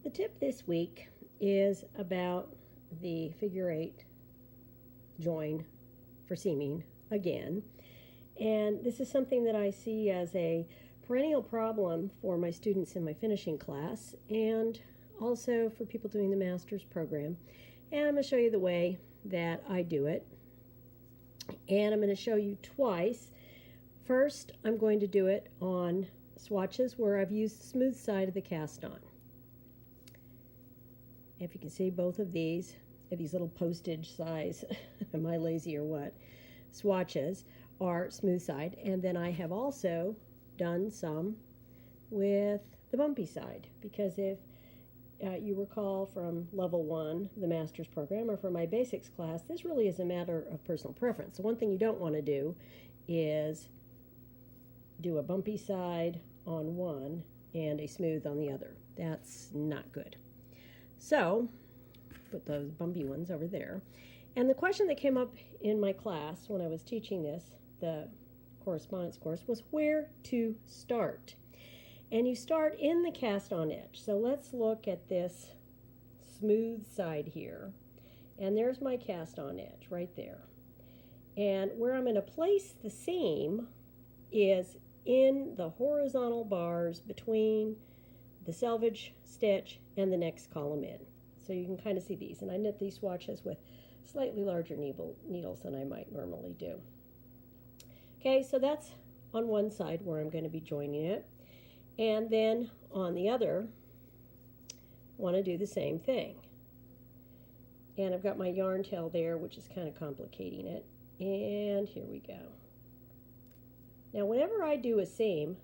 The tip this week is about the figure 8 join for seaming again. And this is something that I see as a perennial problem for my students in my finishing class and also for people doing the master's program. And I'm going to show you the way that I do it. And I'm going to show you twice. First, I'm going to do it on swatches where I've used the smooth side of the cast on. If you can see, both of these little postage size, am I lazy or what, swatches are smooth side. And then I have also done some with the bumpy side, because if you recall from level 1, the master's program, or from my basics class, this really is a matter of personal preference. So one thing you don't want to do is do a bumpy side on one and a smooth on the other. That's not good. So put those bumpy ones over there. And the question that came up in my class when I was teaching this, the correspondence course, was where to start. And you start in the cast on edge. So let's look at this smooth side here. And there's my cast on edge right there. And where I'm going to place the seam is in the horizontal bars between the selvage stitch and the next column in. So you can kind of see these. And I knit these swatches with slightly larger needles than I might normally do. Okay, so that's on one side where I'm going to be joining it. And then on the other, I want to do the same thing. And I've got my yarn tail there, which is kind of complicating it. And here we go. Now, whenever I do a seam,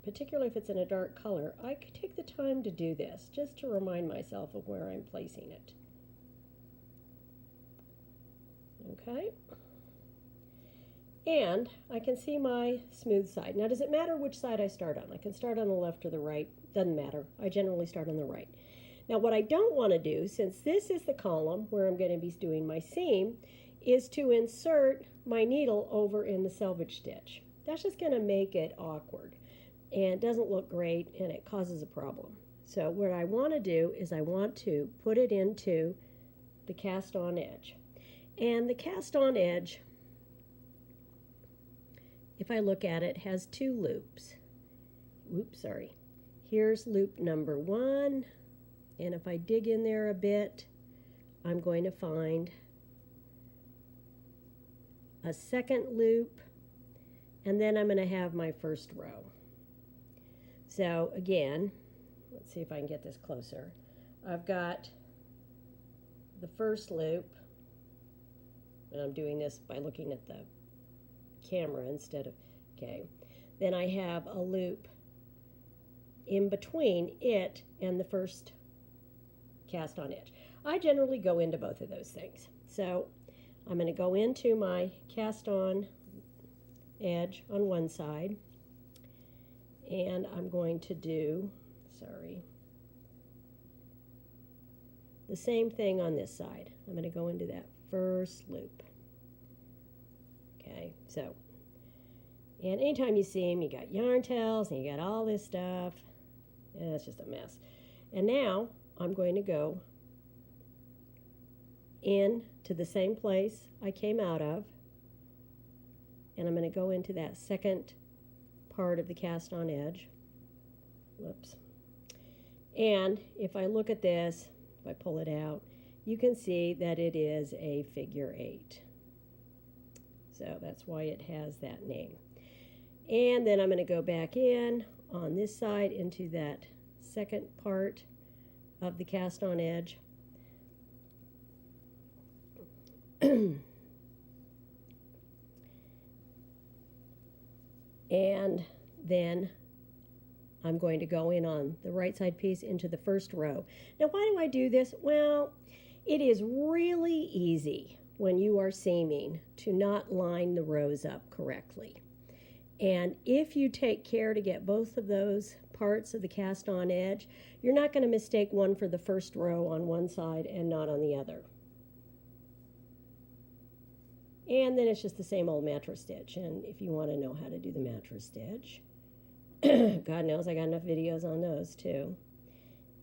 particularly if it's in a dark color, I could take the time to do this just to remind myself of where I'm placing it. Okay. And I can see my smooth side. Now, does it matter which side I start on? I can start on the left or the right. Doesn't matter. I generally start on the right. Now, what I don't want to do, since this is the column where I'm going to be doing my seam, is to insert my needle over in the selvage stitch. That's just going to make it awkward, and it doesn't look great, and it causes a problem. So what I want to do is I want to put it into the cast on edge. And the cast on edge, if I look at it, has 2 loops. Oops, sorry. Here's loop number 1, and if I dig in there a bit, I'm going to find a second loop, and then I'm going to have my first row. So again, let's see if I can get this closer. I've got the first loop, and I'm doing this by looking at the camera instead of, okay. Then I have a loop in between it and the first cast on edge. I generally go into both of those things. So I'm going to go into my cast on edge on one side, and I'm going to do, the same thing on this side. I'm going to go into that first loop. Okay, so, and anytime you see them, you got yarn tails and you got all this stuff, and it's just a mess. And now I'm going to go in to the same place I came out of, and I'm going to go into that second part of the cast on edge. Whoops. And if I look at this, if I pull it out, you can see that it is a figure 8. So that's why it has that name. And then I'm going to go back in on this side into that second part of the cast on edge. And then I'm going to go in on the right side piece into the first row. Now, why do I do this? Well, it is really easy when you are seaming to not line the rows up correctly. And if you take care to get both of those parts of the cast on edge, you're not going to mistake one for the first row on one side and not on the other. And then it's just the same old mattress stitch. And if you want to know how to do the mattress stitch, God knows I got enough videos on those too.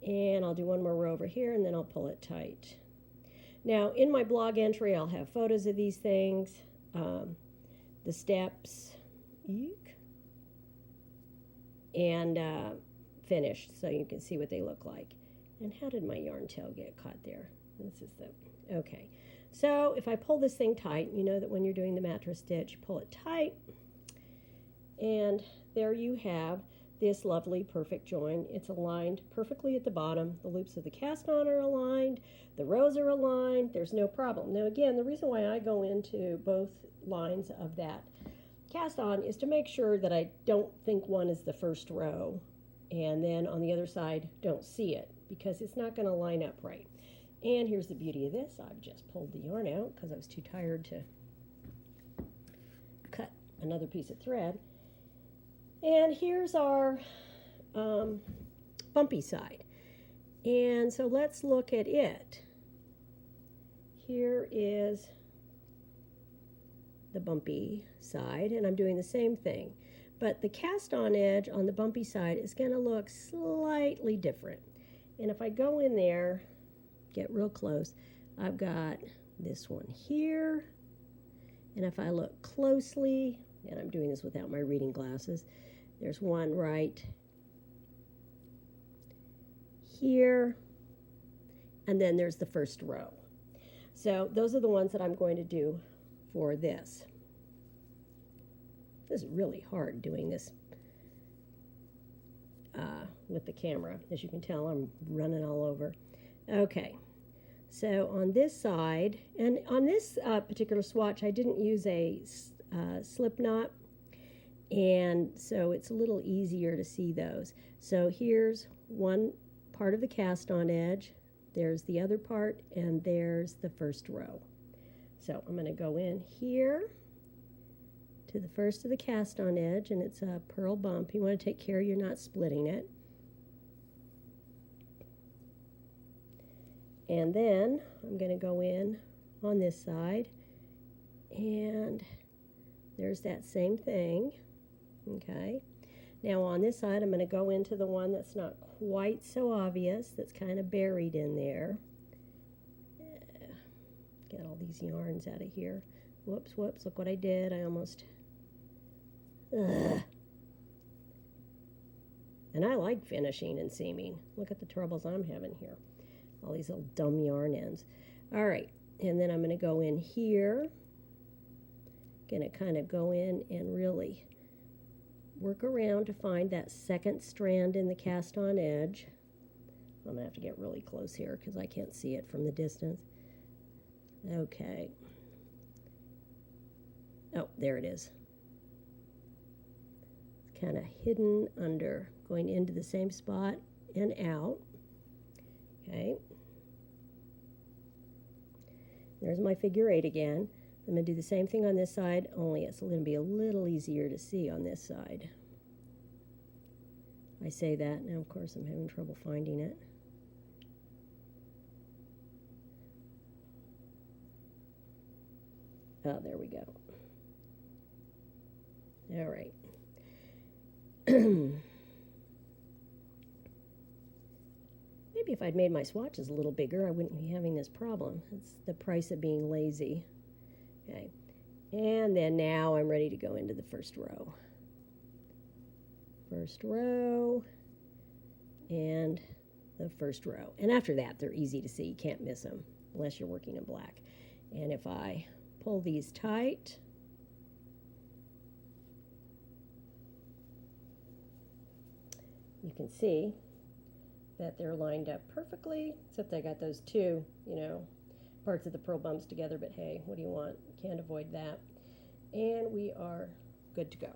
And I'll do one more row over here, and then I'll pull it tight. Now, in my blog entry, I'll have photos of these things, the steps, and finished, so you can see what they look like. And how did my yarn tail get caught there? This is the, okay. So if I pull this thing tight, you know that when you're doing the mattress stitch, pull it tight, and there you have this lovely perfect join. It's aligned perfectly at the bottom. The loops of the cast on are aligned, the rows are aligned, there's no problem. Now again, the reason why I go into both lines of that cast on is to make sure that I don't think one is the first row and then on the other side don't see it, because it's not going to line up right. And here's the beauty of this. I've just pulled the yarn out because I was too tired to cut another piece of thread. And here's our bumpy side. And so let's look at it. Here is the bumpy side, and I'm doing the same thing. But the cast on edge on the bumpy side is going to look slightly different. And if I go in there, get real close, I've got this one here. And if I look closely, and I'm doing this without my reading glasses, there's one right here, and then there's the first row. So those are the ones that I'm going to do for this. This is really hard doing this with the camera. As you can tell, I'm running all over. Okay, so on this side, and on this particular swatch, I didn't use a slip knot, and so it's a little easier to see those. So here's one part of the cast on edge, there's the other part, and there's the first row. So I'm going to go in here to the first of the cast on edge, and it's a purl bump. You want to take care you're not splitting it. And then I'm going to go in on this side, and there's that same thing. Okay, now on this side I'm going to go into the one that's not quite so obvious, that's kind of buried in there. Get all these yarns out of here. Whoops, whoops, look what I did. I almost... Ugh. And I like finishing and seaming. Look at the troubles I'm having here. All these little dumb yarn ends. All right, and then I'm going to go in here. Going to kind of go in and really work around to find that second strand in the cast on edge. I'm going to have to get really close here because I can't see it from the distance. Okay. Oh, there it is. It's kind of hidden under, going into the same spot and out. Okay. There's my figure 8 again. I'm going to do the same thing on this side, only it's going to be a little easier to see on this side. I say that, now of course I'm having trouble finding it. Oh, there we go. All right. Maybe if I'd made my swatches a little bigger, I wouldn't be having this problem. It's the price of being lazy. Okay, and then now I'm ready to go into the first row. First row, and the first row. And after that, they're easy to see. You can't miss them unless you're working in black. And if I pull these tight, you can see that they're lined up perfectly, except I got those two, parts of the purl bumps together, but hey, what do you want? Can't avoid that. And we are good to go.